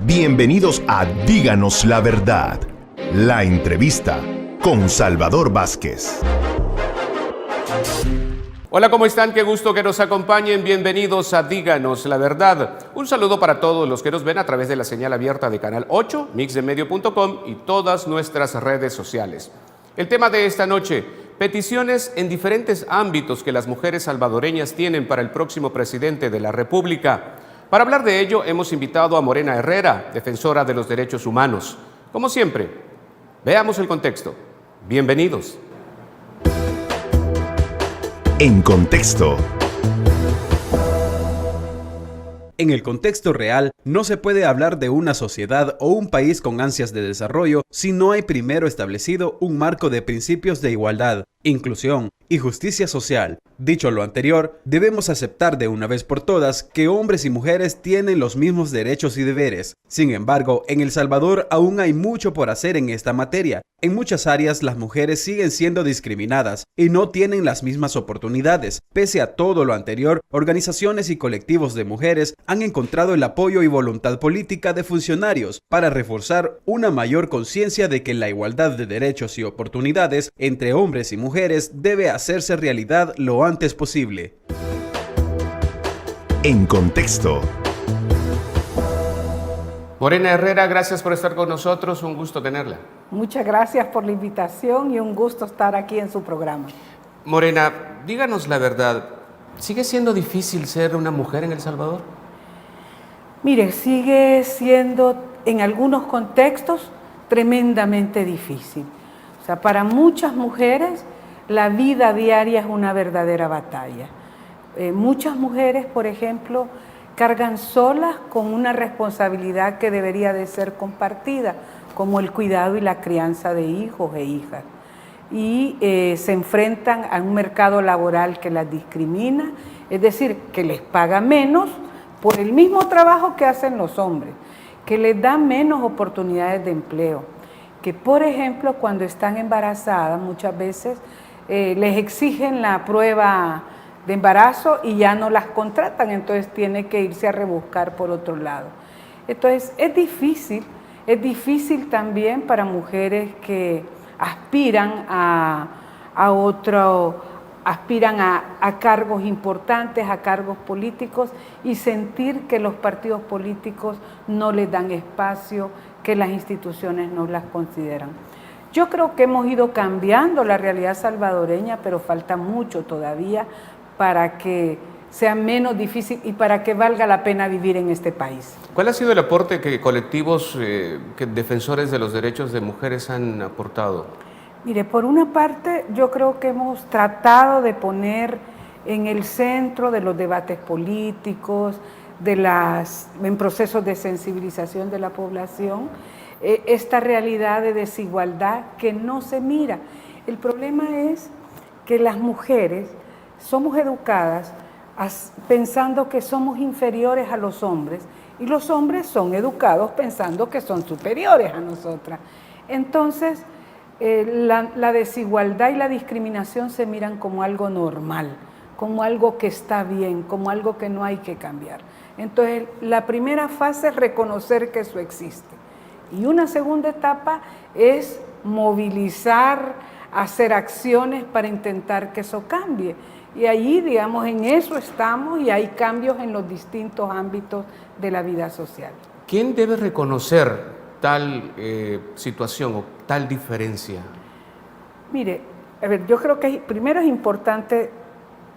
Bienvenidos a Díganos la Verdad, la entrevista con Salvador Vázquez. Hola, ¿cómo están? Qué gusto que nos acompañen. Bienvenidos a Díganos la Verdad. Un saludo para todos los que nos ven a través de la señal abierta de Canal 8, mixdemedio.com y todas nuestras redes sociales. El tema de esta noche: peticiones en diferentes ámbitos que las mujeres salvadoreñas tienen para el próximo presidente de la República. Para hablar de ello, hemos invitado a Morena Herrera, defensora de los derechos humanos. Como siempre, veamos el contexto. Bienvenidos. En contexto. En el contexto real, no se puede hablar de una sociedad o un país con ansias de desarrollo si no hay primero establecido un marco de principios de igualdad, inclusión y justicia social. Dicho lo anterior, debemos aceptar de una vez por todas que hombres y mujeres tienen los mismos derechos y deberes. Sin embargo, en El Salvador aún hay mucho por hacer en esta materia. En muchas áreas las mujeres siguen siendo discriminadas y no tienen las mismas oportunidades. Pese a todo lo anterior, organizaciones y colectivos de mujeres han encontrado el apoyo y voluntad política de funcionarios para reforzar una mayor conciencia de que la igualdad de derechos y oportunidades entre hombres y mujeres debe hacerse realidad lo antes posible. En contexto. Morena Herrera, gracias por estar con nosotros. Un gusto tenerla. Muchas gracias por la invitación y un gusto estar aquí en su programa. Morena, díganos la verdad. ¿Sigue siendo difícil ser una mujer en El Salvador? Mire, sigue siendo en algunos contextos tremendamente difícil. O sea, para muchas mujeres la vida diaria es una verdadera batalla. Muchas mujeres, por ejemplo, cargan solas con una responsabilidad que debería de ser compartida, como el cuidado y la crianza de hijos e hijas. Y se enfrentan a un mercado laboral que las discrimina, es decir, que les paga menos por el mismo trabajo que hacen los hombres, que les da menos oportunidades de empleo, que por ejemplo cuando están embarazadas muchas veces les exigen la prueba de embarazo y ya no las contratan, entonces tiene que irse a rebuscar por otro lado. Entonces es difícil también para mujeres que aspiran a cargos importantes, a cargos políticos y sentir que los partidos políticos no les dan espacio, que las instituciones no las consideran. Yo creo que hemos ido cambiando la realidad salvadoreña, pero falta mucho todavía para que sea menos difícil y para que valga la pena vivir en este país. ¿Cuál ha sido el aporte que colectivos que defensores de los derechos de mujeres han aportado? Mire, por una parte, yo creo que hemos tratado de poner en el centro de los debates políticos, en procesos de sensibilización de la población, esta realidad de desigualdad que no se mira. El problema es que las mujeres somos educadas pensando que somos inferiores a los hombres y los hombres son educados pensando que son superiores a nosotras. Entonces, la desigualdad y la discriminación se miran como algo normal, como algo que está bien, como algo que no hay que cambiar. Entonces, la primera fase es reconocer que eso existe. Y una segunda etapa es movilizar, hacer acciones para intentar que eso cambie. Y allí, digamos, en eso estamos y hay cambios en los distintos ámbitos de la vida social. ¿Quién debe reconocer tal situación o tal diferencia? Mire, a ver, yo creo que primero es importante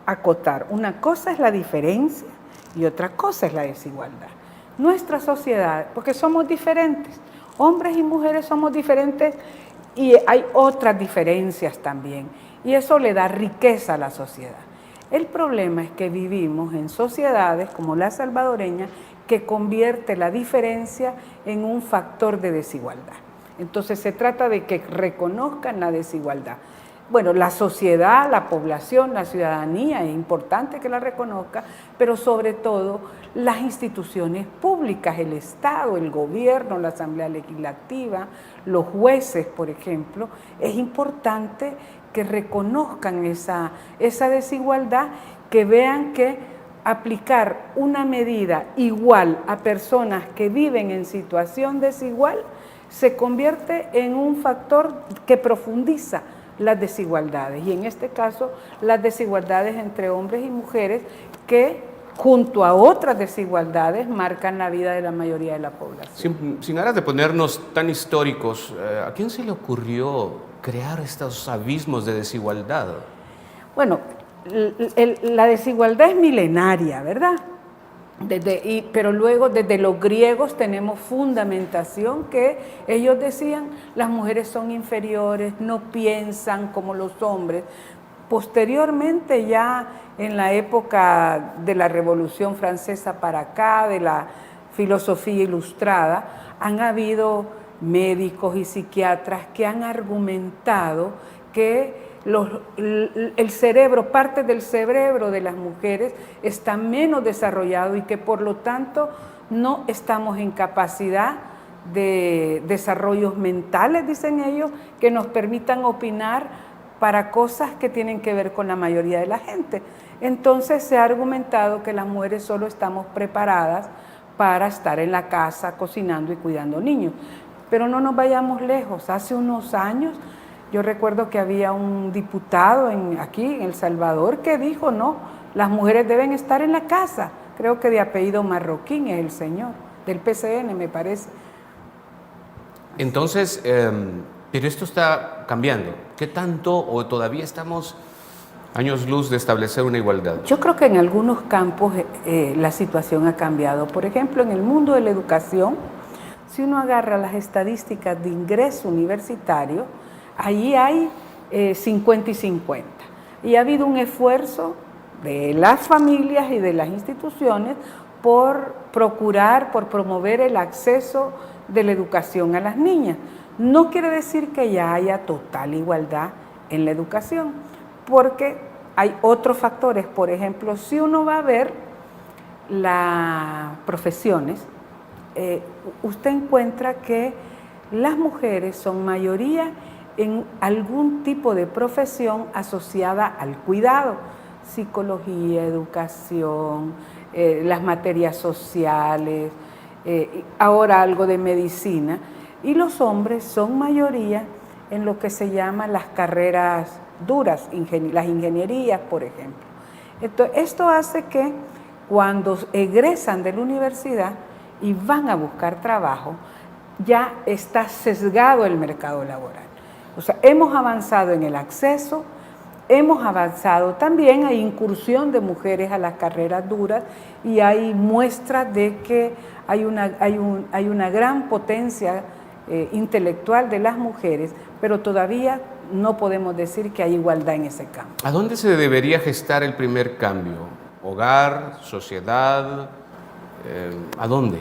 acotar. Una cosa es la diferencia y otra cosa es la desigualdad. Nuestra sociedad, porque somos diferentes, hombres y mujeres somos diferentes y hay otras diferencias también. Y eso le da riqueza a la sociedad. El problema es que vivimos en sociedades como la salvadoreña que convierte la diferencia en un factor de desigualdad. Entonces se trata de que reconozcan la desigualdad. Bueno, la sociedad, la población, la ciudadanía, es importante que la reconozca, pero sobre todo las instituciones públicas, el Estado, el gobierno, la Asamblea Legislativa, los jueces, por ejemplo, es importante que reconozcan esa desigualdad, que vean que aplicar una medida igual a personas que viven en situación desigual se convierte en un factor que profundiza las desigualdades, y en este caso las desigualdades entre hombres y mujeres que junto a otras desigualdades marcan la vida de la mayoría de la población. Sin ganas de ponernos tan históricos, ¿a quién se le ocurrió crear estos abismos de desigualdad? Bueno, la desigualdad es milenaria, ¿verdad? Pero luego desde los griegos tenemos fundamentación que ellos decían las mujeres son inferiores, no piensan como los hombres. Posteriormente, ya en la época de la Revolución Francesa para acá, de la filosofía ilustrada, han habido médicos y psiquiatras que han argumentado que el cerebro, parte del cerebro de las mujeres está menos desarrollado y que por lo tanto no estamos en capacidad de desarrollos mentales, dicen ellos, que nos permitan opinar para cosas que tienen que ver con la mayoría de la gente. Entonces se ha argumentado que las mujeres solo estamos preparadas para estar en la casa cocinando y cuidando niños. Pero no nos vayamos lejos. Hace unos años yo recuerdo que había un diputado aquí en El Salvador que dijo, no, las mujeres deben estar en la casa. Creo que de apellido Marroquín es el señor, del PCN me parece. Entonces, pero esto está cambiando. ¿Qué tanto o todavía estamos años luz de establecer una igualdad? Yo creo que en algunos campos la situación ha cambiado. Por ejemplo, en el mundo de la educación, si uno agarra las estadísticas de ingreso universitario, allí hay 50 y 50. Y ha habido un esfuerzo de las familias y de las instituciones por procurar, por promover el acceso de la educación a las niñas. No quiere decir que ya haya total igualdad en la educación, porque hay otros factores. Por ejemplo, si uno va a ver las profesiones, usted encuentra que las mujeres son mayoría en algún tipo de profesión asociada al cuidado, psicología, educación, las materias sociales, ahora algo de medicina, y los hombres son mayoría en lo que se llama las carreras duras, las ingenierías, por ejemplo. Entonces, esto hace que cuando egresan de la universidad y van a buscar trabajo, ya está sesgado el mercado laboral. O sea, hemos avanzado en el acceso, hemos avanzado también, hay incursión de mujeres a las carreras duras y hay muestras de que hay una gran potencia intelectual de las mujeres, pero todavía no podemos decir que hay igualdad en ese campo. ¿A dónde se debería gestar el primer cambio? ¿Hogar? ¿Sociedad? ¿A dónde?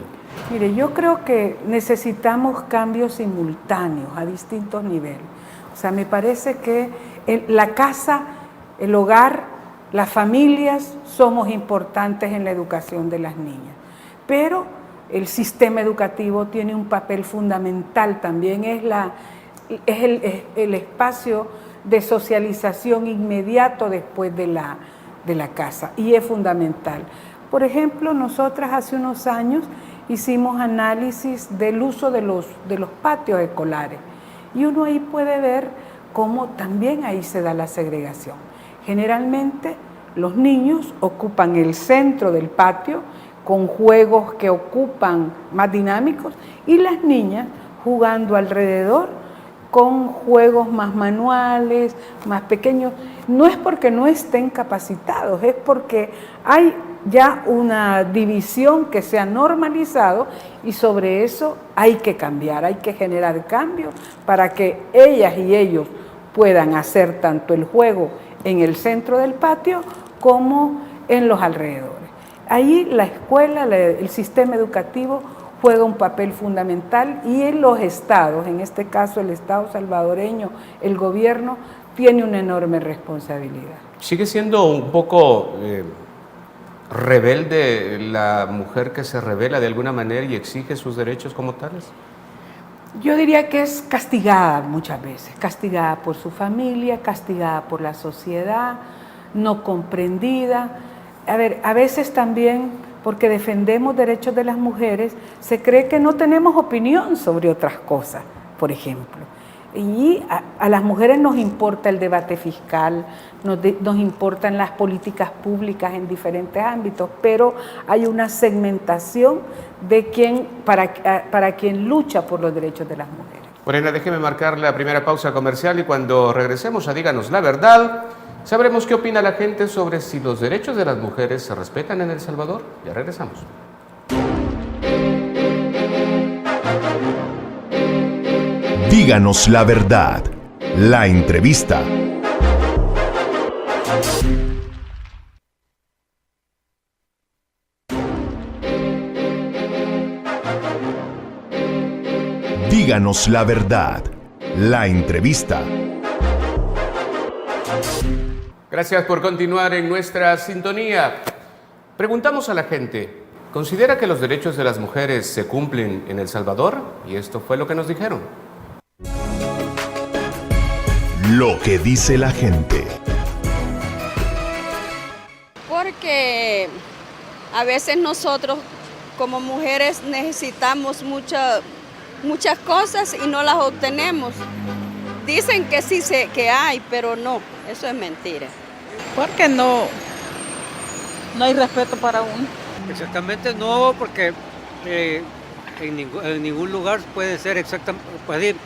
Mire, yo creo que necesitamos cambios simultáneos a distintos niveles. O sea, me parece que la casa, el hogar, las familias somos importantes en la educación de las niñas, pero el sistema educativo tiene un papel fundamental también, es el espacio de socialización inmediato después de la casa, y es fundamental. Por ejemplo, nosotras hace unos años hicimos análisis del uso de los patios escolares y uno ahí puede ver cómo también ahí se da la segregación. Generalmente los niños ocupan el centro del patio con juegos que ocupan más dinámicos y las niñas jugando alrededor con juegos más manuales, más pequeños. No es porque no estén capacitados, es porque hay ya una división que se ha normalizado y sobre eso hay que cambiar, hay que generar cambios para que ellas y ellos puedan hacer tanto el juego en el centro del patio como en los alrededores. Ahí la escuela, el sistema educativo juega un papel fundamental y en los estados, en este caso el Estado salvadoreño, el gobierno, tiene una enorme responsabilidad. ¿Sigue siendo un poco rebelde la mujer que se rebela de alguna manera y exige sus derechos como tales? Yo diría que es castigada muchas veces, castigada por su familia, castigada por la sociedad, no comprendida. A ver, a veces también, porque defendemos derechos de las mujeres, se cree que no tenemos opinión sobre otras cosas, por ejemplo. Y a las mujeres nos importa el debate fiscal, nos importan las políticas públicas en diferentes ámbitos, pero hay una segmentación de para quien lucha por los derechos de las mujeres. Morena, déjeme marcar la primera pausa comercial y cuando regresemos a Díganos la Verdad, sabremos qué opina la gente sobre si los derechos de las mujeres se respetan en El Salvador. Ya regresamos. Díganos la verdad. La entrevista. Díganos la verdad. La entrevista. Gracias por continuar en nuestra sintonía. Preguntamos a la gente, ¿considera que los derechos de las mujeres se cumplen en El Salvador? Y esto fue lo que nos dijeron. Lo que dice la gente. Porque a veces nosotros como mujeres necesitamos muchas cosas y no las obtenemos. Dicen que sí que hay, pero no, eso es mentira. Porque no hay respeto para uno. Exactamente no, porque en ningún lugar puede ser puede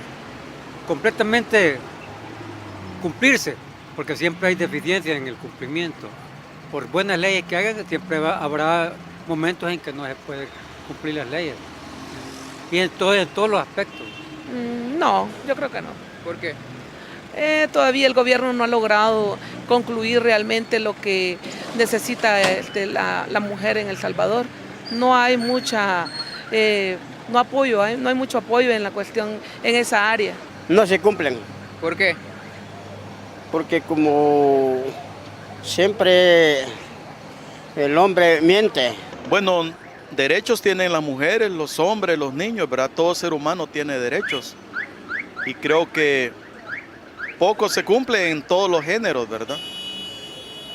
completamente cumplirse, porque siempre hay deficiencia en el cumplimiento. Por buenas leyes que hagan, siempre habrá momentos en que no se puede cumplir las leyes. Y en todos los aspectos. No, yo creo que no. ¿Por qué? Todavía el gobierno no ha logrado concluir realmente lo que necesita la mujer en El Salvador. No hay no hay mucho apoyo en la cuestión en esa área. No se cumplen. ¿Por qué? Porque como siempre el hombre miente. Bueno, derechos tienen las mujeres, los hombres, los niños, ¿verdad? Todo ser humano tiene derechos. Y creo que poco se cumple en todos los géneros, ¿verdad?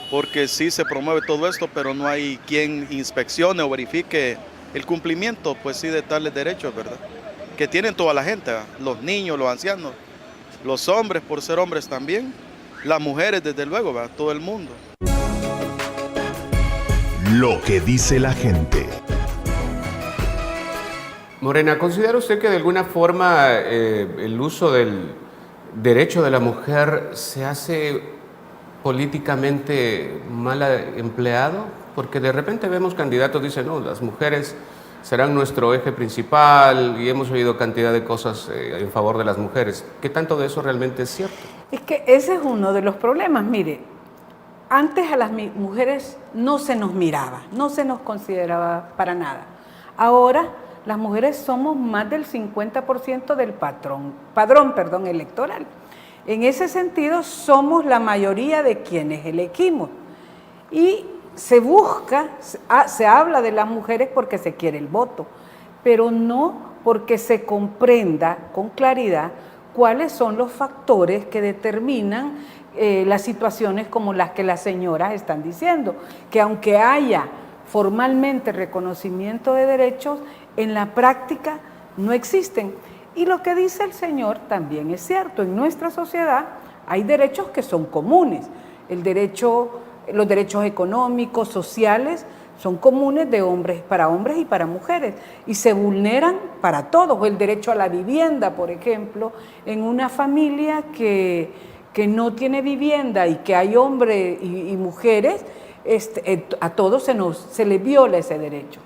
Porque sí se promueve todo esto, pero no hay quien inspeccione o verifique el cumplimiento, pues sí, de tales derechos, ¿verdad? Que tienen toda la gente, ¿verdad? Los niños, los ancianos, los hombres por ser hombres también, las mujeres desde luego, ¿verdad? Todo el mundo. Lo que dice la gente. Morena, ¿considera usted que de alguna forma el uso del derecho de la mujer se hace políticamente mal empleado? Porque de repente vemos candidatos que dicen, no, las mujeres serán nuestro eje principal y hemos oído cantidad de cosas en favor de las mujeres. ¿Qué tanto de eso realmente es cierto? Es que ese es uno de los problemas. Mire, antes a las mujeres no se nos miraba, no se nos consideraba para nada. Ahora las mujeres somos más del 50% del padrón electoral. En ese sentido, somos la mayoría de quienes elegimos. Y se habla de las mujeres porque se quiere el voto, pero no porque se comprenda con claridad cuáles son los factores que determinan las situaciones como las que las señoras están diciendo, que aunque haya formalmente reconocimiento de derechos, en la práctica no existen. Y lo que dice el señor también es cierto. En nuestra sociedad hay derechos que son comunes. Los derechos económicos, sociales, son comunes para hombres y para mujeres. Y se vulneran para todos. El derecho a la vivienda, por ejemplo, en una familia que no tiene vivienda y que hay hombres y mujeres, a todos se les viola ese derecho.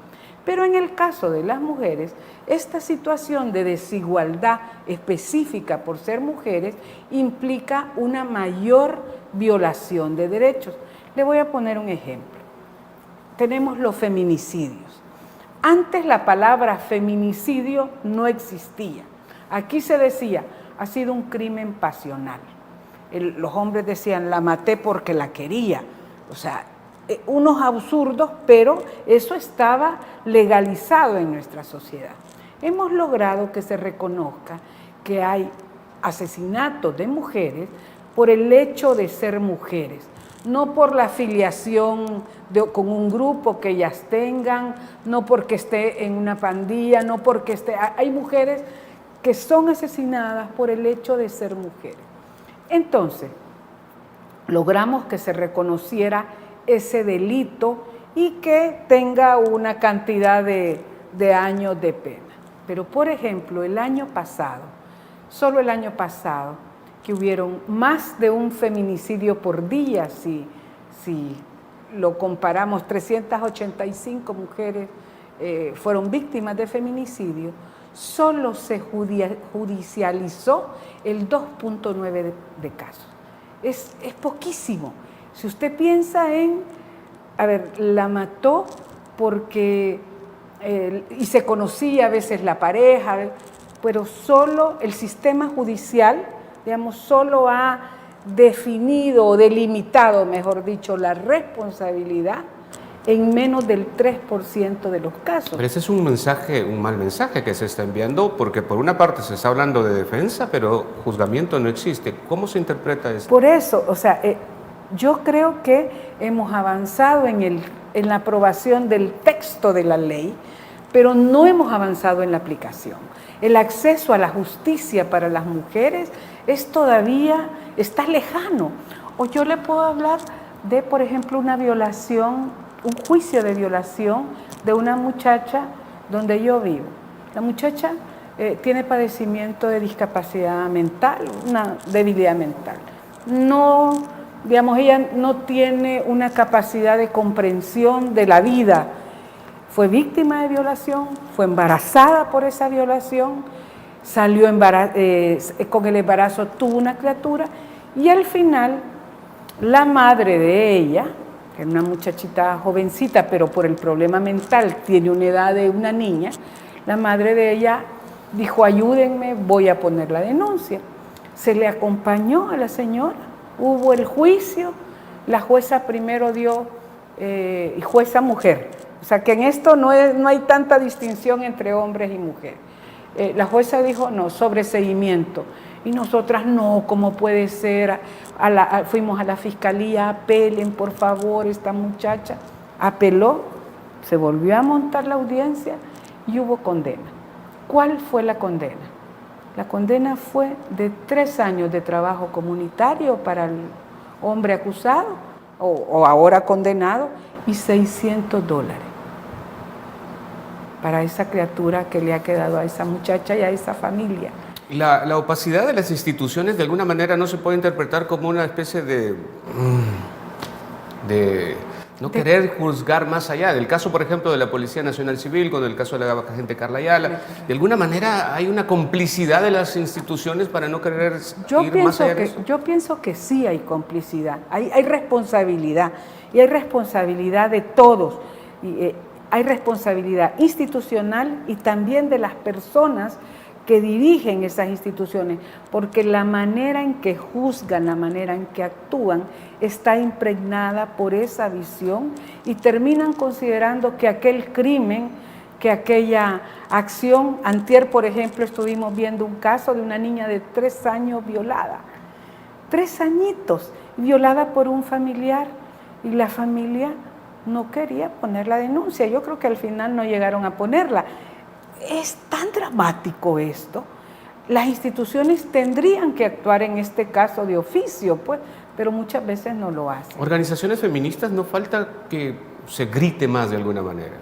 Pero en el caso de las mujeres, esta situación de desigualdad específica por ser mujeres implica una mayor violación de derechos. Le voy a poner un ejemplo. Tenemos los feminicidios. Antes la palabra feminicidio no existía. Aquí se decía, ha sido un crimen pasional. Los hombres decían, la maté porque la quería. O sea, unos absurdos, pero eso estaba legalizado en nuestra sociedad. Hemos logrado que se reconozca que hay asesinatos de mujeres por el hecho de ser mujeres, no por la afiliación con un grupo que ellas tengan, no porque esté en una pandilla, no porque esté... Hay mujeres que son asesinadas por el hecho de ser mujeres. Entonces, logramos que se reconociera ese delito y que tenga una cantidad de años de pena. Pero, por ejemplo, el año pasado, solo el año pasado, que hubieron más de un feminicidio por día, si lo comparamos, 385 mujeres fueron víctimas de feminicidio, solo se judicializó el 2.9 de casos. Es poquísimo. Si usted piensa la mató porque, y se conocía a veces la pareja, pero solo el sistema judicial, digamos, solo ha definido o delimitado, mejor dicho, la responsabilidad en menos del 3% de los casos. Pero ese es un mal mensaje que se está enviando, porque por una parte se está hablando de defensa, pero juzgamiento no existe. ¿Cómo se interpreta esto? Por eso, o sea, yo creo que hemos avanzado en la aprobación del texto de la ley, pero no hemos avanzado en la aplicación. El acceso a la justicia para las mujeres todavía está lejano. O yo le puedo hablar de, por ejemplo, una violación, un juicio de violación de una muchacha donde yo vivo. La muchacha tiene padecimiento de discapacidad mental, una debilidad mental. No, digamos, ella no tiene una capacidad de comprensión de la vida. Fue víctima de violación, fue embarazada por esa violación, salió con el embarazo, tuvo una criatura y al final la madre de ella, que es una muchachita jovencita, pero por el problema mental tiene una edad de una niña, la madre de ella dijo: ayúdenme, voy a poner la denuncia. Se le acompañó a la señora, hubo el juicio, la jueza primero dio, jueza mujer, o sea que en esto no hay tanta distinción entre hombres y mujeres. La jueza dijo no, sobreseguimiento. Y nosotras no, ¿cómo puede ser? Fuimos a la fiscalía, apelen por favor, esta muchacha. Apeló, se volvió a montar la audiencia y hubo condena. ¿Cuál fue la condena? La condena fue de 3 años de trabajo comunitario para el hombre acusado o ahora condenado y $600 para esa criatura que le ha quedado a esa muchacha y a esa familia. La opacidad de las instituciones de alguna manera no se puede interpretar como una especie de querer juzgar más allá. Del caso, por ejemplo, de la Policía Nacional Civil, con el caso de la agente Carla Ayala, de alguna manera hay una complicidad de las instituciones para no querer ir más allá de eso. Yo pienso que sí hay complicidad, hay responsabilidad, y hay responsabilidad de todos. Hay responsabilidad institucional y también de las personas que dirigen esas instituciones, porque la manera en que juzgan, la manera en que actúan, está impregnada por esa visión y terminan considerando que aquel crimen, que aquella acción, antier, por ejemplo, estuvimos viendo un caso de una niña de 3 años violada, 3 añitos, violada por un familiar, y la familia no quería poner la denuncia. Yo creo que al final no llegaron a ponerla. Es tan dramático esto. Las instituciones tendrían que actuar en este caso de oficio, pues, pero muchas veces no lo hacen. Organizaciones feministas, no falta que se grite más de alguna manera.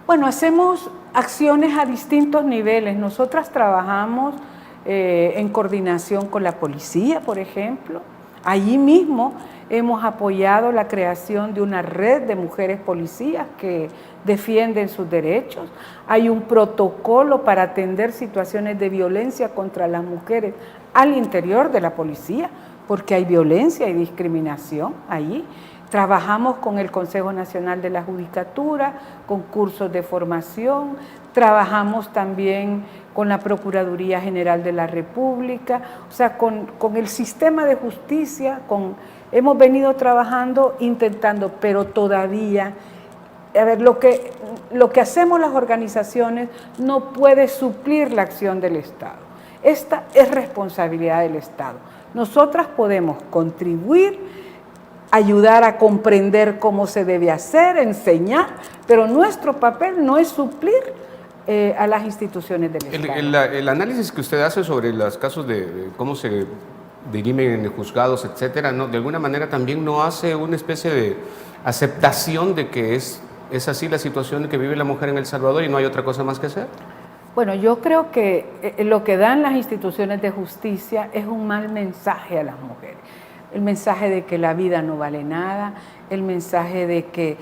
Bueno, hacemos acciones a distintos niveles. Nosotras trabajamos en coordinación con la policía, por ejemplo. Allí mismo hemos apoyado la creación de una red de mujeres policías que defienden sus derechos. Hay un protocolo para atender situaciones de violencia contra las mujeres al interior de la policía, porque hay violencia y discriminación allí. Trabajamos con el Consejo Nacional de la Judicatura, con cursos de formación, trabajamos también con la Procuraduría General de la República, o sea, con el sistema de justicia, hemos venido trabajando, intentando, pero todavía, a ver, lo que hacemos las organizaciones no puede suplir la acción del Estado. Esta es responsabilidad del Estado. Nosotras podemos contribuir ayudar a comprender cómo se debe hacer, enseñar, pero nuestro papel no es suplir a las instituciones del Estado. El análisis que usted hace sobre los casos de cómo se dirimen en juzgados, etcétera, ¿no? De alguna manera también no hace una especie de aceptación de que es así la situación que vive la mujer en El Salvador y no hay otra cosa más que hacer. Bueno, yo creo que lo que dan las instituciones de justicia es un mal mensaje a las mujeres. El mensaje de que la vida no vale nada, el mensaje de que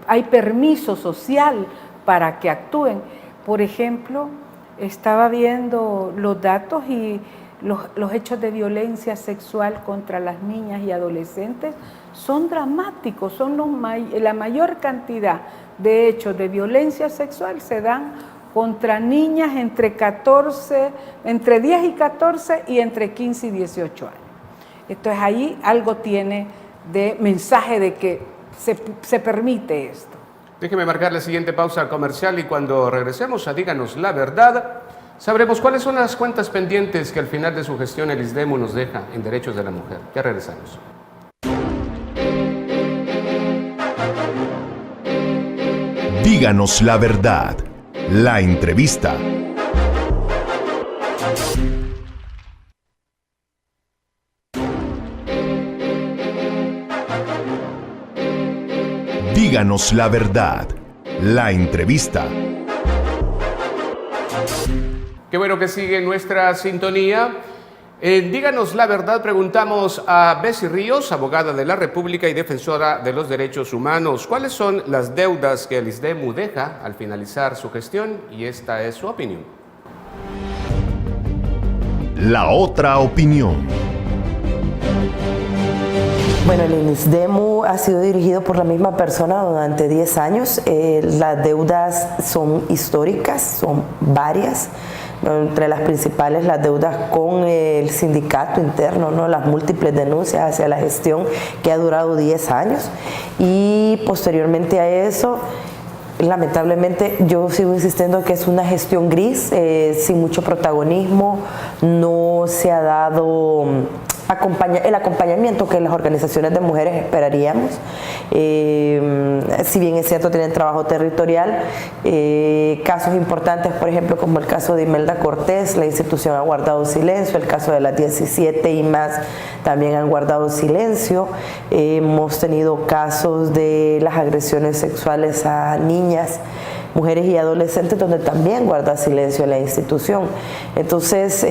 hay permiso social para que actúen. Por ejemplo, estaba viendo los datos y los hechos de violencia sexual contra las niñas y adolescentes son dramáticos, son la mayor cantidad de hechos de violencia sexual se dan contra niñas entre 10 y 14 y entre 15 y 18 años. Entonces ahí algo tiene de mensaje de que se permite esto. Déjeme marcar la siguiente pausa comercial y cuando regresemos a Díganos la Verdad, sabremos cuáles son las cuentas pendientes que al final de su gestión el ISDEMU nos deja en derechos de la mujer. Ya regresamos. Díganos la verdad. La entrevista. Díganos la verdad. La entrevista. Qué bueno que sigue nuestra sintonía. Díganos la verdad, preguntamos a Bessie Ríos, abogada de la República y defensora de los derechos humanos. ¿Cuáles son las deudas que el ISDEMU deja al finalizar su gestión? Y esta es su opinión. La otra opinión. Bueno, el ISDEMU ha sido dirigido por la misma persona durante 10 años. Las deudas son históricas, son varias. Entre las principales, las deudas con el sindicato interno, ¿no? Las múltiples denuncias hacia la gestión que ha durado 10 años. Y posteriormente a eso, lamentablemente, yo sigo insistiendo que es una gestión gris, sin mucho protagonismo, no se ha dado el acompañamiento que las organizaciones de mujeres esperaríamos. Si bien es cierto, tienen trabajo territorial, casos importantes, por ejemplo, como el caso de Imelda Cortés, la institución ha guardado silencio, el caso de las 17 y más también han guardado silencio. Hemos tenido casos de las agresiones sexuales a niñas, mujeres y adolescentes, donde también guarda silencio la institución. Entonces,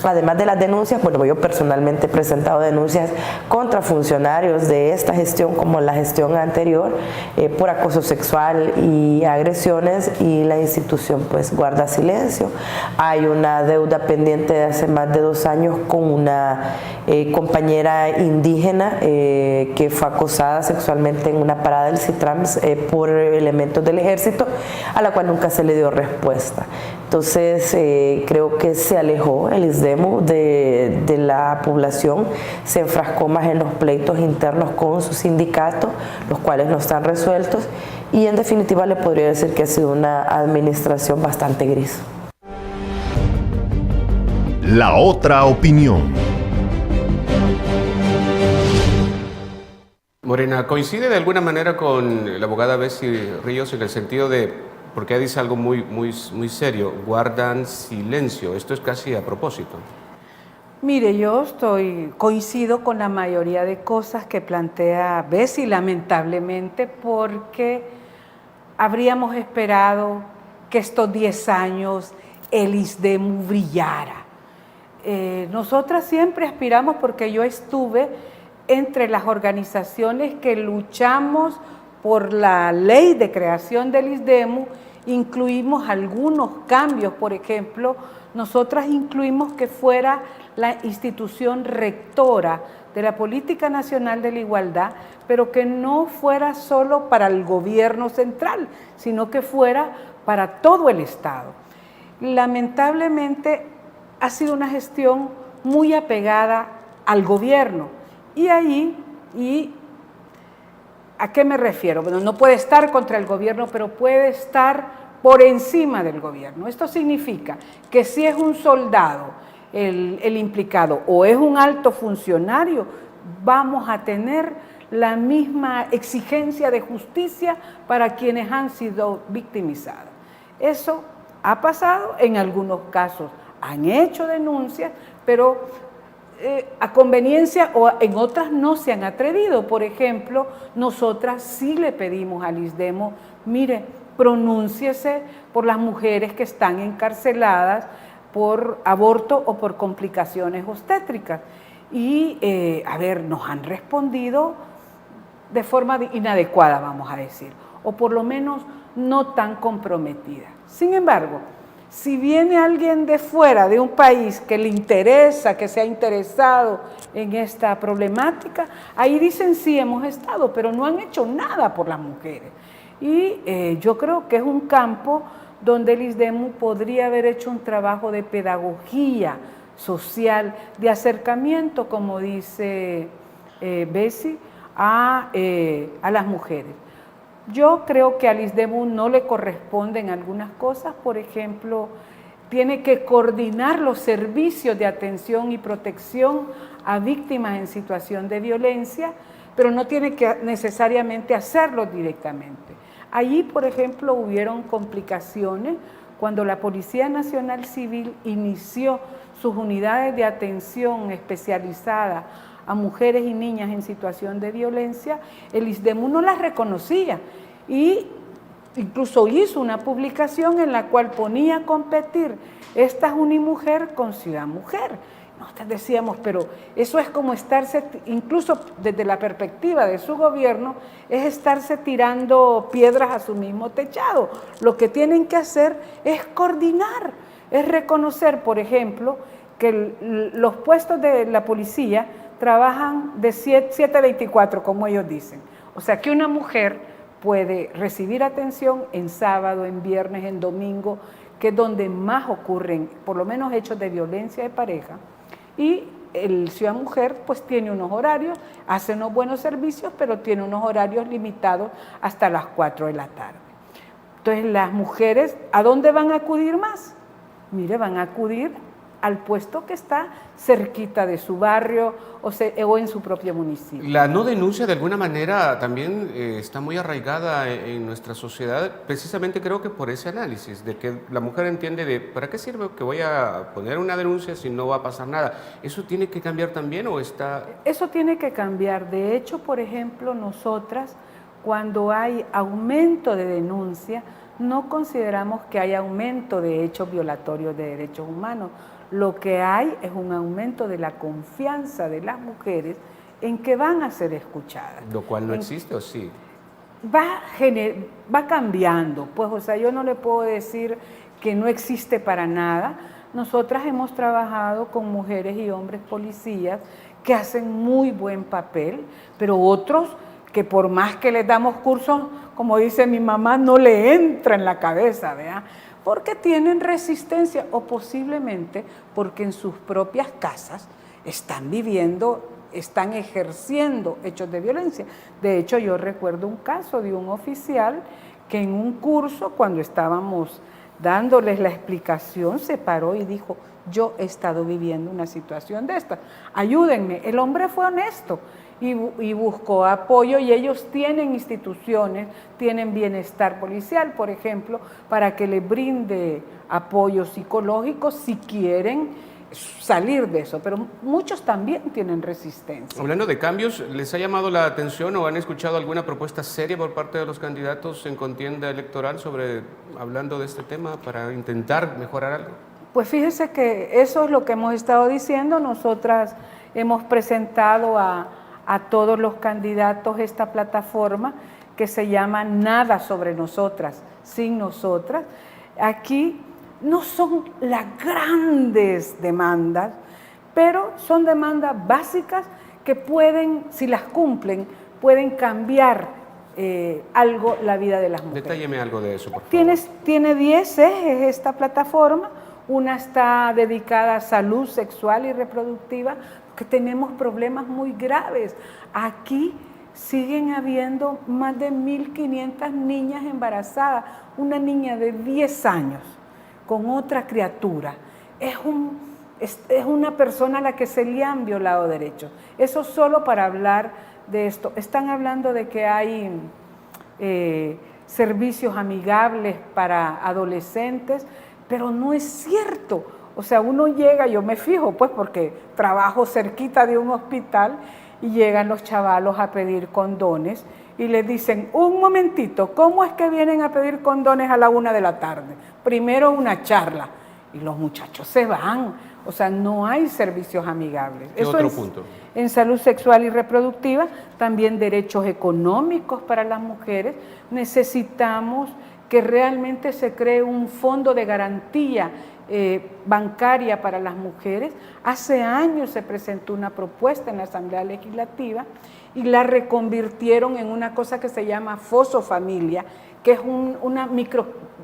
además de las denuncias, bueno, yo personalmente he presentado denuncias contra funcionarios de esta gestión como la gestión anterior por acoso sexual y agresiones, y la institución pues guarda silencio. Hay una deuda pendiente de hace más de 2 años con una compañera indígena que fue acosada sexualmente en una parada del Citrams por elementos del ejército, a la cual nunca se le dio respuesta. Entonces, creo que se alejó el ISDEMU de la población, se enfrascó más en los pleitos internos con su sindicato, los cuales no están resueltos, y en definitiva le podría decir que ha sido una administración bastante gris. La otra opinión. Morena, ¿coincide de alguna manera con la abogada Bessie Ríos en el sentido de, porque ella dice algo muy serio, guardan silencio? Esto es casi a propósito. Mire, yo coincido con la mayoría de cosas que plantea Bessie, lamentablemente, porque habríamos esperado que estos 10 años el ISDEMU brillara. Nosotras siempre aspiramos, porque yo estuve entre las organizaciones que luchamos por la ley de creación del ISDEMU, incluimos algunos cambios. Por ejemplo, nosotras incluimos que fuera la institución rectora de la Política Nacional de la Igualdad, pero que no fuera solo para el gobierno central, sino que fuera para todo el Estado. Lamentablemente ha sido una gestión muy apegada al gobierno. ¿Y a qué me refiero? Bueno, no puede estar contra el gobierno, pero puede estar por encima del gobierno. Esto significa que si es un soldado el implicado o es un alto funcionario, vamos a tener la misma exigencia de justicia para quienes han sido victimizados. Eso ha pasado en algunos casos, han hecho denuncias, pero a conveniencia o en otras no se han atrevido. Por ejemplo, nosotras sí le pedimos al ISDEMO, mire, pronúnciese por las mujeres que están encarceladas por aborto o por complicaciones obstétricas. Y, nos han respondido de forma inadecuada, vamos a decir, o por lo menos no tan comprometida. Sin embargo, si viene alguien de fuera, de un país que le interesa, que se ha interesado en esta problemática, ahí dicen sí hemos estado, pero no han hecho nada por las mujeres. Y yo creo que es un campo donde el ISDEMU podría haber hecho un trabajo de pedagogía social, de acercamiento, como dice Bessie, a las mujeres. Yo creo que al ISDEMU no le corresponden algunas cosas, por ejemplo, tiene que coordinar los servicios de atención y protección a víctimas en situación de violencia, pero no tiene que necesariamente hacerlo directamente. Allí, por ejemplo, hubieron complicaciones cuando la Policía Nacional Civil inició sus unidades de atención especializada a mujeres y niñas en situación de violencia. El ISDEMU no las reconocía y incluso hizo una publicación en la cual ponía a competir esta Unimujer con Ciudad Mujer. Nosotros decíamos, pero eso es como estarse, incluso desde la perspectiva de su gobierno, es estarse tirando piedras a su mismo techado. Lo que tienen que hacer es coordinar, es reconocer, por ejemplo, que los puestos de la policía trabajan de 7 a 24, como ellos dicen. O sea, que una mujer puede recibir atención en sábado, en viernes, en domingo, que es donde más ocurren, por lo menos hechos de violencia de pareja, y el Ciudad Mujer pues tiene unos horarios, hace unos buenos servicios, pero tiene unos horarios limitados hasta las 4 de la tarde. Entonces las mujeres, ¿a dónde van a acudir más? Mire, van a acudir al puesto que está cerquita de su barrio o en su propio municipio. La no denuncia de alguna manera también está muy arraigada en nuestra sociedad, precisamente creo que por ese análisis, de que la mujer entiende de ¿para qué sirve que voy a poner una denuncia si no va a pasar nada? ¿Eso tiene que cambiar también o está...? Eso tiene que cambiar. De hecho, por ejemplo, nosotras, cuando hay aumento de denuncia, no consideramos que hay aumento de hechos violatorios de derechos humanos. Lo que hay es un aumento de la confianza de las mujeres en que van a ser escuchadas. Lo cual no existe, ¿o sí? Va cambiando, pues, o sea, yo no le puedo decir que no existe para nada. Nosotras hemos trabajado con mujeres y hombres policías que hacen muy buen papel, pero otros que por más que les damos cursos, como dice mi mamá, no le entra en la cabeza, ¿verdad? Porque tienen resistencia o posiblemente porque en sus propias casas están viviendo, están ejerciendo hechos de violencia. De hecho, yo recuerdo un caso de un oficial que en un curso, cuando estábamos dándoles la explicación, se paró y dijo, yo he estado viviendo una situación de esta, ayúdenme. El hombre fue honesto y buscó apoyo, y ellos tienen instituciones, tienen bienestar policial, por ejemplo, para que le brinde apoyo psicológico si quieren salir de eso, pero muchos también tienen resistencia. Hablando de cambios, ¿les ha llamado la atención o han escuchado alguna propuesta seria por parte de los candidatos en contienda electoral hablando de este tema para intentar mejorar algo? Pues fíjese que eso es lo que hemos estado diciendo. Nosotras hemos presentado a todos los candidatos esta plataforma que se llama Nada sobre nosotras, sin nosotras. Aquí no son las grandes demandas, pero son demandas básicas que pueden, si las cumplen, pueden cambiar algo la vida de las mujeres. Detálleme algo de eso, por favor. Tiene 10 ejes esta plataforma. Una está dedicada a salud sexual y reproductiva, que tenemos problemas muy graves. Aquí siguen habiendo más de 1.500 niñas embarazadas. Una niña de 10 años con otra criatura es es una persona a la que se le han violado derechos. Eso solo para hablar de esto. Están hablando de que hay servicios amigables para adolescentes, pero no es cierto. O sea, uno llega, yo me fijo, pues porque trabajo cerquita de un hospital y llegan los chavalos a pedir condones y les dicen, un momentito, ¿cómo es que vienen a pedir condones a la 1 de la tarde? Primero una charla y los muchachos se van. O sea, no hay servicios amigables. ¿Qué otro punto? En salud sexual y reproductiva, también derechos económicos para las mujeres. Necesitamos que realmente se cree un fondo de garantía bancaria para las mujeres. Hace años se presentó una propuesta en la Asamblea Legislativa y la reconvirtieron en una cosa que se llama Foso Familia, que es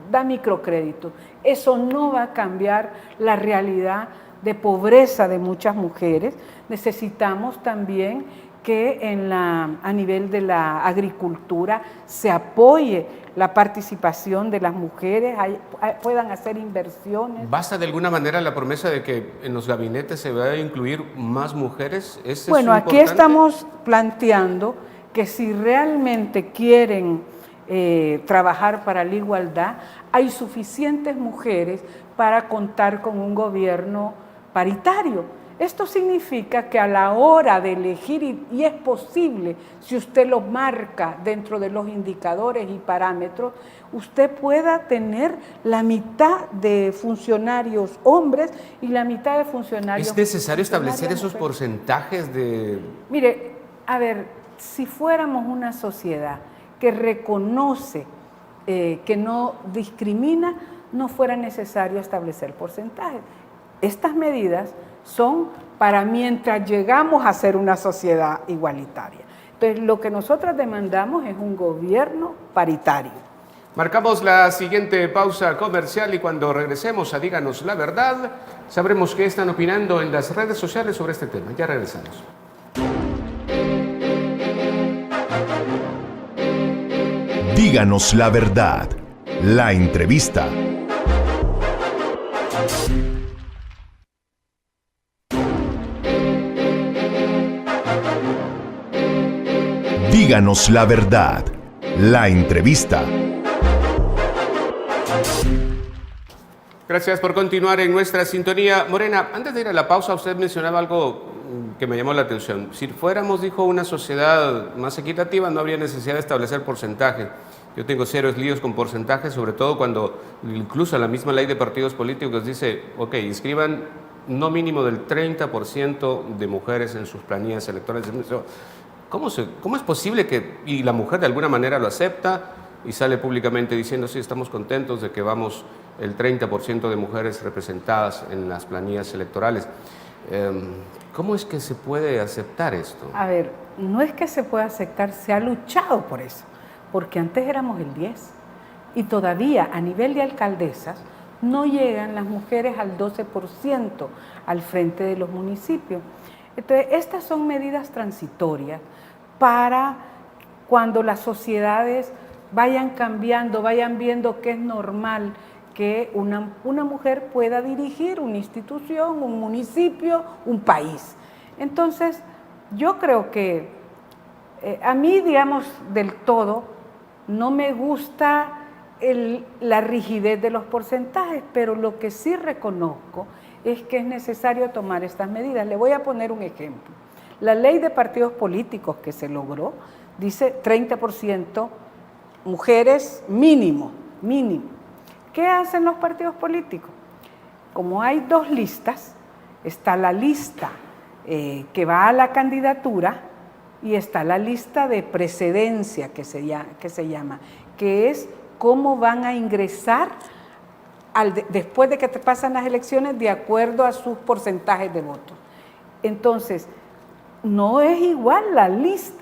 da microcréditos. Eso no va a cambiar la realidad de pobreza de muchas mujeres. Necesitamos también que a nivel de la agricultura se apoye la participación de las mujeres, puedan hacer inversiones. ¿Basta de alguna manera la promesa de que en los gabinetes se va a incluir más mujeres? Bueno, aquí estamos planteando que si realmente quieren trabajar para la igualdad, hay suficientes mujeres para contar con un gobierno paritario. Esto significa que a la hora de elegir, y es posible, si usted lo marca dentro de los indicadores y parámetros, usted pueda tener la mitad de funcionarios hombres y la mitad de funcionarios ¿Es necesario establecer esos porcentajes de...? Mire, a ver, si fuéramos una sociedad que reconoce que no discrimina, no fuera necesario establecer porcentajes. Estas medidas son para mientras llegamos a ser una sociedad igualitaria. Entonces, lo que nosotros demandamos es un gobierno paritario. Marcamos la siguiente pausa comercial y cuando regresemos a Díganos la Verdad, sabremos qué están opinando en las redes sociales sobre este tema. Ya regresamos. Díganos la verdad. La entrevista. Díganos la verdad. La entrevista. Gracias por continuar en nuestra sintonía. Morena, antes de ir a la pausa, usted mencionaba algo que me llamó la atención. Si fuéramos, dijo, una sociedad más equitativa, no habría necesidad de establecer porcentaje. Yo tengo serios líos con porcentajes, sobre todo cuando incluso la misma ley de partidos políticos dice, ok, inscriban no mínimo del 30% de mujeres en sus planillas electorales. ¿Cómo es posible que, y la mujer de alguna manera lo acepta y sale públicamente diciendo, sí, estamos contentos de que vamos el 30% de mujeres representadas en las planillas electorales? ¿Cómo es que se puede aceptar esto? A ver, no es que se pueda aceptar, se ha luchado por eso, porque antes éramos el 10% y todavía a nivel de alcaldesas no llegan las mujeres al 12% al frente de los municipios. Entonces, estas son medidas transitorias para cuando las sociedades vayan cambiando, vayan viendo que es normal que una mujer pueda dirigir una institución, un municipio, un país. Entonces, yo creo que a mí, digamos, del todo, no me gusta la rigidez de los porcentajes, pero lo que sí reconozco es que es necesario tomar estas medidas. Le voy a poner un ejemplo. La ley de partidos políticos que se logró dice 30% mujeres mínimo. ¿Qué hacen los partidos políticos? Como hay dos listas, está la lista que va a la candidatura y está la lista de precedencia que se llama, que es cómo van a ingresar después de que te pasan las elecciones de acuerdo a sus porcentajes de votos. Entonces, no es igual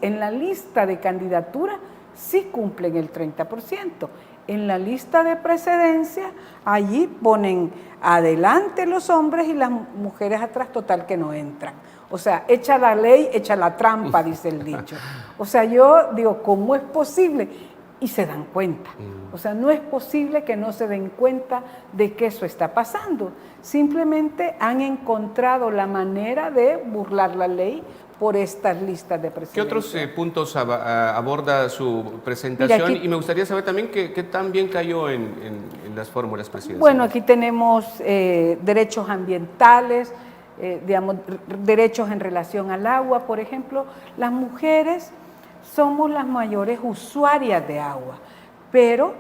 en la lista de candidatura sí cumplen el 30%. En la lista de precedencia, allí ponen adelante los hombres y las mujeres atrás, total que no entran. O sea, echa la ley, echa la trampa, dice el dicho. O sea, yo digo, ¿cómo es posible? y se dan cuenta. O sea, no es posible que no se den cuenta de que eso está pasando. Simplemente han encontrado la manera de burlar la ley por estas listas de presidencia. ¿Qué otros puntos aborda su presentación? Mira, aquí, y me gustaría saber también qué tan bien cayó en las fórmulas presidenciales. Bueno, aquí tenemos derechos ambientales, digamos, derechos en relación al agua, por ejemplo. Las mujeres somos las mayores usuarias de agua, pero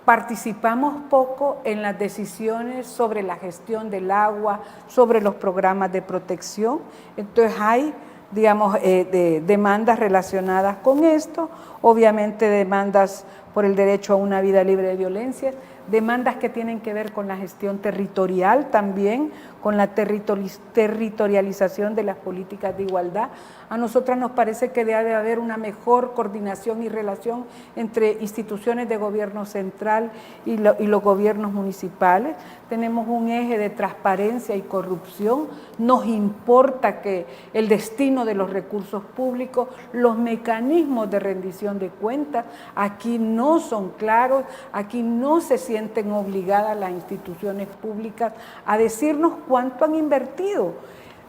participamos poco en las decisiones sobre la gestión del agua, sobre los programas de protección. Entonces hay, digamos, demandas relacionadas con esto, obviamente demandas por el derecho a una vida libre de violencia, demandas que tienen que ver con la gestión territorial también, con la territorialización de las políticas de igualdad. A nosotras nos parece que debe haber una mejor coordinación y relación entre instituciones de gobierno central y los gobiernos municipales. Tenemos un eje de transparencia y corrupción. Nos importa que el destino de los recursos públicos, los mecanismos de rendición de cuentas, aquí no son claros, aquí no se sienten obligadas las instituciones públicas a decirnos cuánto han invertido.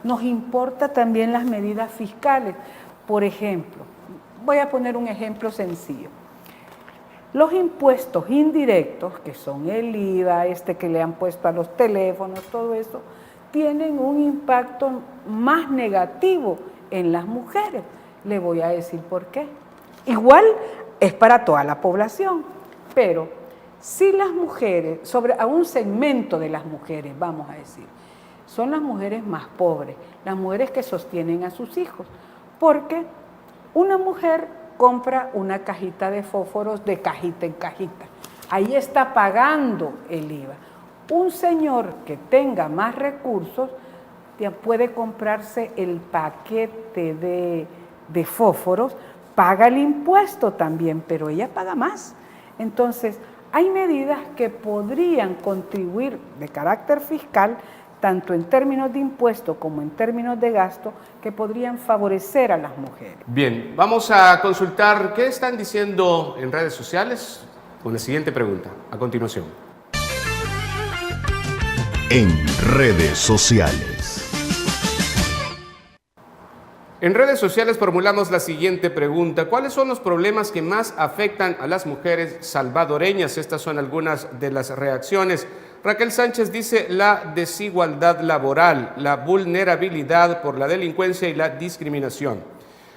Nos importa también las medidas fiscales. Por ejemplo, voy a poner un ejemplo sencillo. Los impuestos indirectos, que son el IVA, que le han puesto a los teléfonos, todo eso, tienen un impacto más negativo en las mujeres. Le voy a decir por qué. Igual es para toda la población, pero si las mujeres, a un segmento de las mujeres, vamos a decir, son las mujeres más pobres, las mujeres que sostienen a sus hijos, porque una mujer compra una cajita de fósforos de cajita en cajita, ahí está pagando el IVA. Un señor que tenga más recursos puede comprarse el paquete de fósforos, paga el impuesto también, pero ella paga más. Entonces, hay medidas que podrían contribuir de carácter fiscal, tanto en términos de impuestos como en términos de gasto, que podrían favorecer a las mujeres. Bien, vamos a consultar qué están diciendo en redes sociales con la siguiente pregunta, a continuación. En redes sociales. En redes sociales formulamos la siguiente pregunta: ¿cuáles son los problemas que más afectan a las mujeres salvadoreñas? Estas son algunas de las reacciones. Raquel Sánchez dice la desigualdad laboral, la vulnerabilidad por la delincuencia y la discriminación.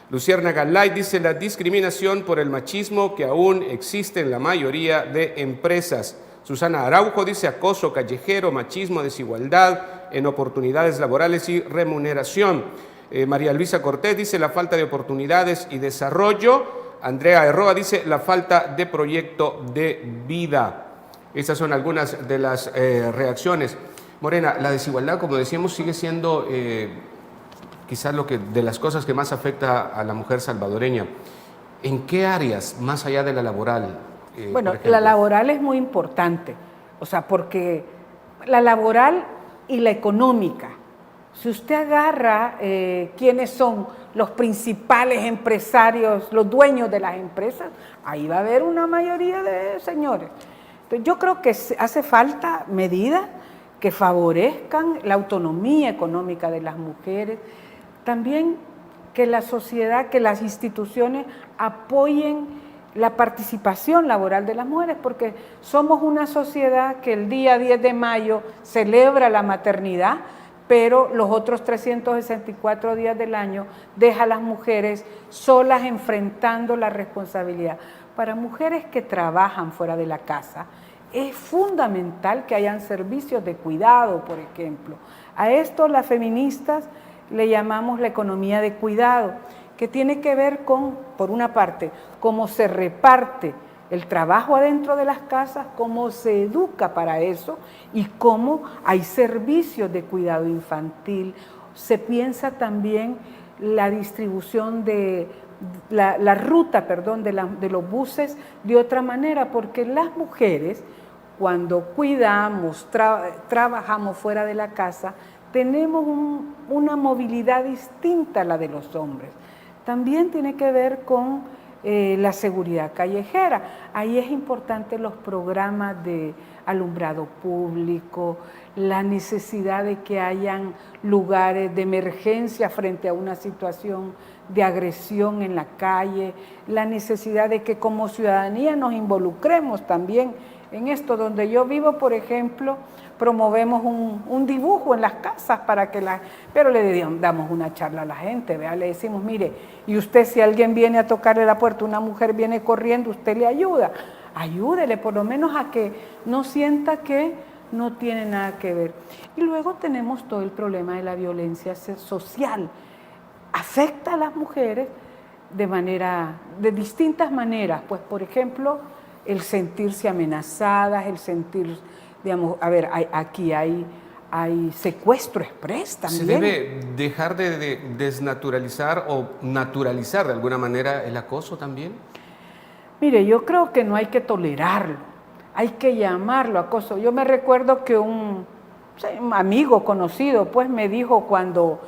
Lucierna Galay dice la discriminación por el machismo que aún existe en la mayoría de empresas. Susana Araujo dice acoso callejero, machismo, desigualdad en oportunidades laborales y remuneración. María Luisa Cortés dice la falta de oportunidades y desarrollo. Andrea Herroa dice la falta de proyecto de vida. Estas son algunas de las reacciones. Morena, la desigualdad, como decíamos, sigue siendo quizás de las cosas que más afecta a la mujer salvadoreña. ¿En qué áreas, más allá de la laboral? Bueno, la laboral es muy importante, o sea, porque la laboral y la económica. Si usted agarra quiénes son los principales empresarios, los dueños de las empresas, ahí va a haber una mayoría de señores. Entonces, yo creo que hace falta medidas que favorezcan la autonomía económica de las mujeres, también que la sociedad, que las instituciones apoyen la participación laboral de las mujeres, porque somos una sociedad que el día 10 de mayo celebra la maternidad, pero los otros 364 días del año deja a las mujeres solas enfrentando la responsabilidad. Para mujeres que trabajan fuera de la casa, es fundamental que hayan servicios de cuidado, por ejemplo. A esto las feministas le llamamos la economía de cuidado, que tiene que ver con, por una parte, cómo se reparte el trabajo adentro de las casas, cómo se educa para eso y cómo hay servicios de cuidado infantil. Se piensa también la distribución de la ruta de los buses de otra manera, porque las mujeres, cuando cuidamos, trabajamos fuera de la casa, tenemos una movilidad distinta a la de los hombres. También tiene que ver con la seguridad callejera. Ahí es importante los programas de alumbrado público, la necesidad de que hayan lugares de emergencia frente a una situación de agresión en la calle, la necesidad de que como ciudadanía nos involucremos también en esto. Donde yo vivo, por ejemplo, promovemos un dibujo en las casas para que pero le damos una charla a la gente, ¿vea? Le decimos, mire, y usted si alguien viene a tocarle la puerta, una mujer viene corriendo, usted le ayuda, ayúdele por lo menos a que no sienta que no tiene nada que ver. Y luego tenemos todo el problema de la violencia social. Afecta a las mujeres de distintas maneras, pues por ejemplo, el sentirse amenazadas, el sentir, digamos, a ver, aquí hay secuestro express también. ¿Se debe dejar de desnaturalizar o naturalizar de alguna manera el acoso también? Mire, yo creo que no hay que tolerarlo, hay que llamarlo acoso. Yo me recuerdo que un amigo conocido pues me dijo cuando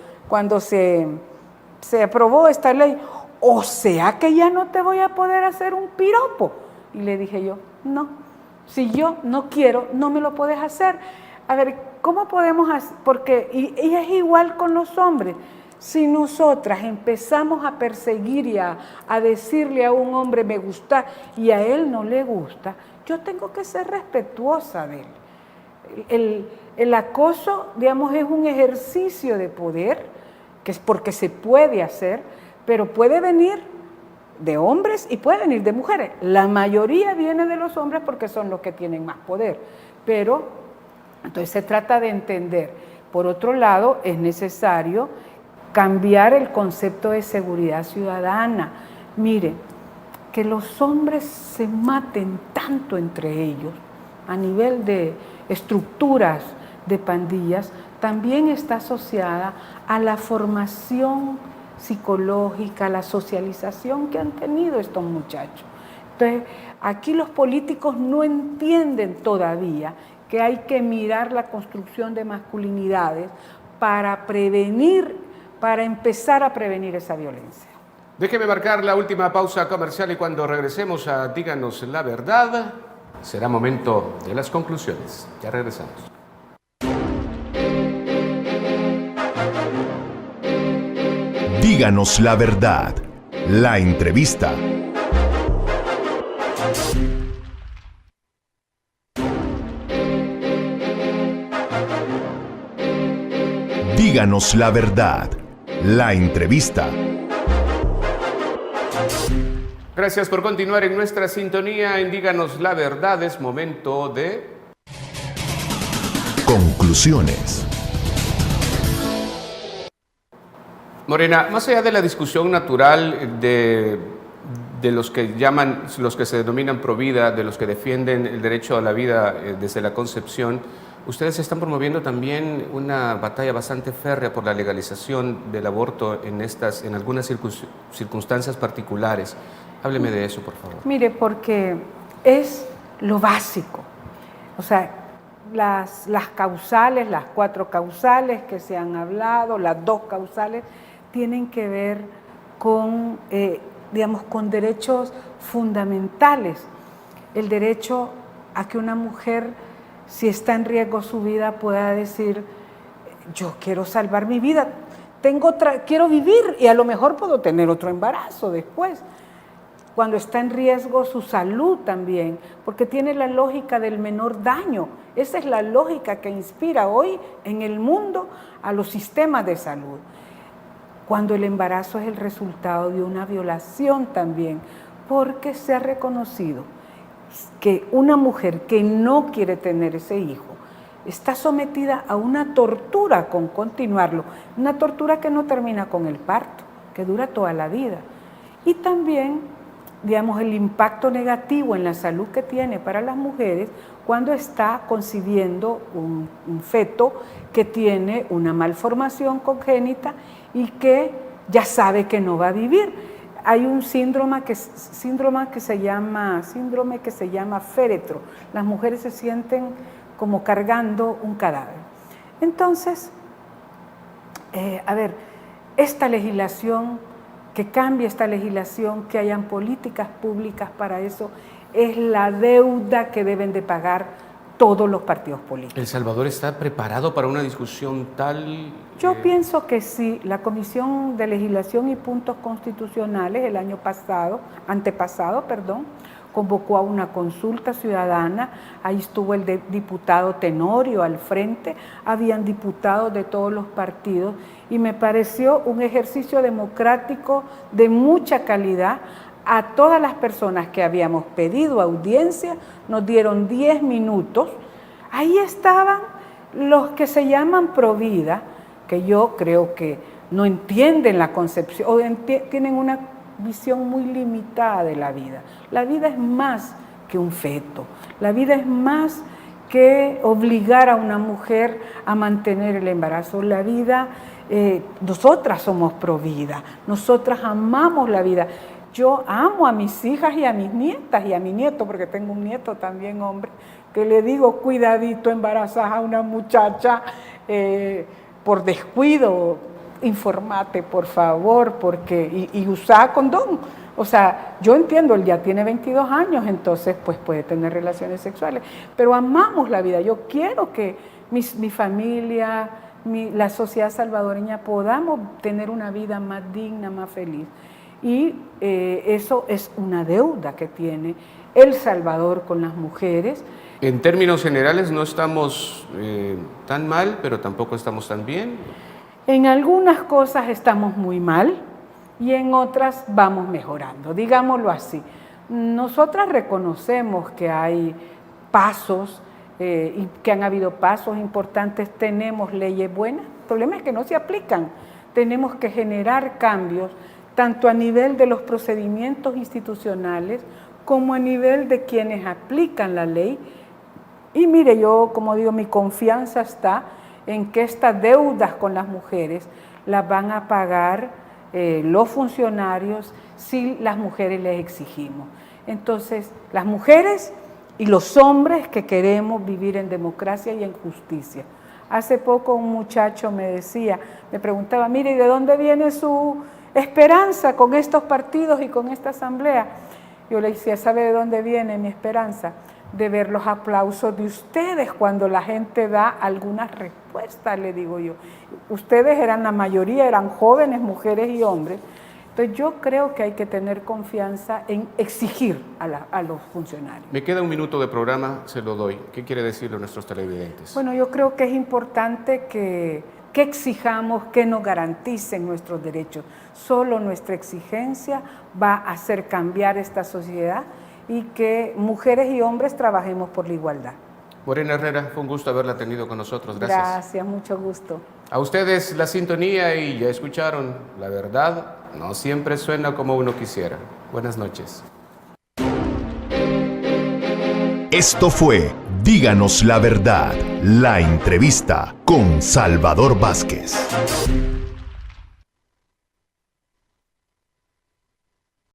se aprobó esta ley, o sea que ya no te voy a poder hacer un piropo. Y le dije yo, no, si yo no quiero, no me lo puedes hacer. A ver, ¿cómo podemos hacer? Porque, y es igual con los hombres. Si nosotras empezamos a perseguir y a decirle a un hombre me gusta y a él no le gusta, yo tengo que ser respetuosa de él. El acoso, digamos, es un ejercicio de poder, que es porque se puede hacer, pero puede venir de hombres y puede venir de mujeres. La mayoría viene de los hombres porque son los que tienen más poder, pero entonces se trata de entender. Por otro lado, es necesario cambiar el concepto de seguridad ciudadana. Mire, que los hombres se maten tanto entre ellos a nivel de estructuras de pandillas, también está asociada a la formación psicológica, la socialización que han tenido estos muchachos. Entonces, aquí los políticos no entienden todavía que hay que mirar la construcción de masculinidades para empezar a prevenir esa violencia. Déjeme marcar la última pausa comercial y cuando regresemos a Díganos la Verdad, será momento de las conclusiones. Ya regresamos. Díganos la verdad. La entrevista. Díganos la verdad. La entrevista. Gracias por continuar en nuestra sintonía en Díganos la Verdad. Es momento de conclusiones. Morena, más allá de la discusión natural de los que se denominan provida, de los que defienden el derecho a la vida desde la concepción, ustedes están promoviendo también una batalla bastante férrea por la legalización del aborto en algunas circunstancias particulares. Hábleme de eso, por favor. Mire, porque es lo básico. O sea, las causales, las 4 causales que se han hablado, las 2 causales, tienen que ver con, con derechos fundamentales. El derecho a que una mujer, si está en riesgo su vida, pueda decir, yo quiero salvar mi vida, quiero vivir y a lo mejor puedo tener otro embarazo después. Cuando está en riesgo su salud también, porque tiene la lógica del menor daño. Esa es la lógica que inspira hoy en el mundo a los sistemas de salud. Cuando el embarazo es el resultado de una violación también, porque se ha reconocido que una mujer que no quiere tener ese hijo está sometida a una tortura con continuarlo, una tortura que no termina con el parto, que dura toda la vida. Y también, digamos, el impacto negativo en la salud que tiene para las mujeres cuando está concibiendo un feto que tiene una malformación congénita y que ya sabe que no va a vivir. Hay un síndrome que se llama féretro. Las mujeres se sienten como cargando un cadáver. Entonces, esta legislación que cambie esta legislación, que hayan políticas públicas para eso. Es la deuda que deben de pagar todos los partidos políticos. ¿El Salvador está preparado para una discusión tal? Yo pienso que sí. La Comisión de Legislación y Puntos Constitucionales el año antepasado, convocó a una consulta ciudadana. Ahí estuvo el diputado Tenorio al frente, habían diputados de todos los partidos y me pareció un ejercicio democrático de mucha calidad. A todas las personas que habíamos pedido audiencia, nos dieron 10 minutos. Ahí estaban los que se llaman provida, que yo creo que no entienden la concepción, o tienen una visión muy limitada de la vida. La vida es más que un feto, la vida es más que obligar a una mujer a mantener el embarazo. La vida, nosotras somos provida, nosotras amamos la vida. Yo amo a mis hijas y a mis nietas y a mi nieto, porque tengo un nieto también, hombre, que le digo, cuidadito, embarazas a una muchacha por descuido, informate, por favor, porque y usá condón. O sea, yo entiendo, él ya tiene 22 años, entonces pues puede tener relaciones sexuales, pero amamos la vida. Yo quiero que mi familia, la sociedad salvadoreña podamos tener una vida más digna, más feliz. Y eso es una deuda que tiene El Salvador con las mujeres. En términos generales no estamos tan mal, pero tampoco estamos tan bien. En algunas cosas estamos muy mal y en otras vamos mejorando, digámoslo así. Nosotras reconocemos que hay pasos y que han habido pasos importantes, tenemos leyes buenas, el problema es que no se aplican. Tenemos que generar cambios tanto a nivel de los procedimientos institucionales como a nivel de quienes aplican la ley. Y mire, yo, como digo, mi confianza está en que estas deudas con las mujeres las van a pagar los funcionarios si las mujeres les exigimos. Entonces, las mujeres y los hombres que queremos vivir en democracia y en justicia. Hace poco un muchacho me preguntaba, mire, ¿y de dónde viene su esperanza con estos partidos y con esta asamblea? Yo le decía, ¿sabe de dónde viene mi esperanza? De ver los aplausos de ustedes cuando la gente da algunas respuestas, le digo yo. Ustedes eran la mayoría, eran jóvenes, mujeres y hombres. Entonces yo creo que hay que tener confianza en exigir a los funcionarios. Me queda un minuto de programa, se lo doy. ¿Qué quiere decirle a nuestros televidentes? Bueno, yo creo que es importante que exijamos que nos garanticen nuestros derechos. Solo nuestra exigencia va a hacer cambiar esta sociedad y que mujeres y hombres trabajemos por la igualdad. Morena Herrera, fue un gusto haberla tenido con nosotros. Gracias. Gracias, mucho gusto. A ustedes la sintonía y ya escucharon, la verdad no siempre suena como uno quisiera. Buenas noches. Esto fue Díganos la Verdad, la entrevista con Salvador Vázquez.